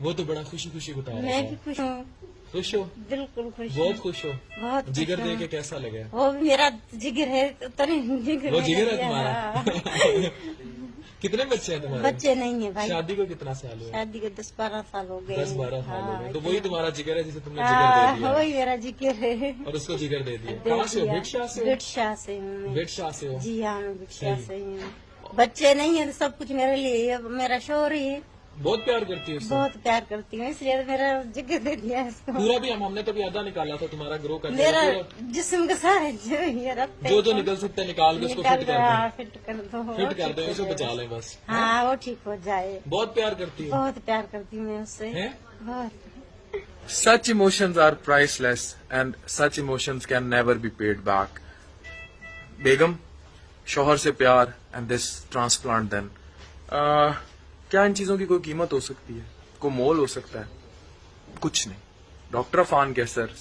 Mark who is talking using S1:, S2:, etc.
S1: वो तो बड़ा खुशी खुशी बता रहा
S2: मैं भी
S1: था।
S2: खुश हूँ,
S1: खुश हो?
S2: बिल्कुल खुश हूँ।
S1: बहुत खुश हो?
S2: बहुत खुश
S1: जिगर
S2: हूँ।
S1: दे के कैसा लगा?
S2: वो भी मेरा जिगर है, तो नहीं जिगर
S1: वो
S2: मैंने
S1: जिगर है
S2: दिया।
S1: तुम्हारा? कितने बच्चे हैं तुम्हारे?
S2: बच्चे नहीं है भाई,
S1: शादी को कितना साल हुआ?
S2: शादी के 10-12 साल हो गए।
S1: 10-12 साल हो गए। तो
S2: इतना।
S1: वही तुम्हारा जिगर है जिसे तुमने जिगर दे
S2: हाँ,
S1: दिया
S2: वही मेरा जिगर है।
S1: और उसको जिगर दे दिया।
S2: दे
S1: कहाँ से हो?
S2: दिया।
S1: भिटशा से हो?
S2: भिटशा से हूँ मैं।
S1: भिटशा से हो?
S2: जी हाँ, मैं भिटशा
S1: सही।
S2: से ही हूँ। बच्चे नहीं है तो सब कुछ मेरे लिए है। मेरा शोहर ही है,
S1: बहुत प्यार करती है उससे।
S2: बहुत प्यार करती हूँ, इसलिए तो मेरा जिगर दे दिया इसको।
S1: पूरा भी हमने तो भी आधा निकाला था तुम्हारा ग्रो करने
S2: मेरा
S1: का पूरा।
S2: जिस्म का सारे जो ये रखते हैं,
S1: जो निकल सकता है निकाल के उसको
S2: निकाल
S1: फिट
S2: दो,
S1: कर
S2: हाँ,
S1: दें।
S2: फिट कर दो, वो
S1: फिट कर
S2: ठीक
S1: दो,
S2: हो
S1: इसे
S2: जाए।
S1: बचा लें बस।
S2: हाँ, वो ठीक हो जाए।
S1: बहुत प्यार करती हो।
S2: बहुत प्यार करती हूँ मैं उससे,
S1: हैं?
S2: बहुत।
S1: Such emotions are priceless and such emotions can never be paid back. बेगम, शौहर से प्यार and this transplant then. क्या इन चीजों की कोई कीमत हो सकती है? कोई मोल हो सकता है? कुछ नहीं. डॉक्टर अफान कैसर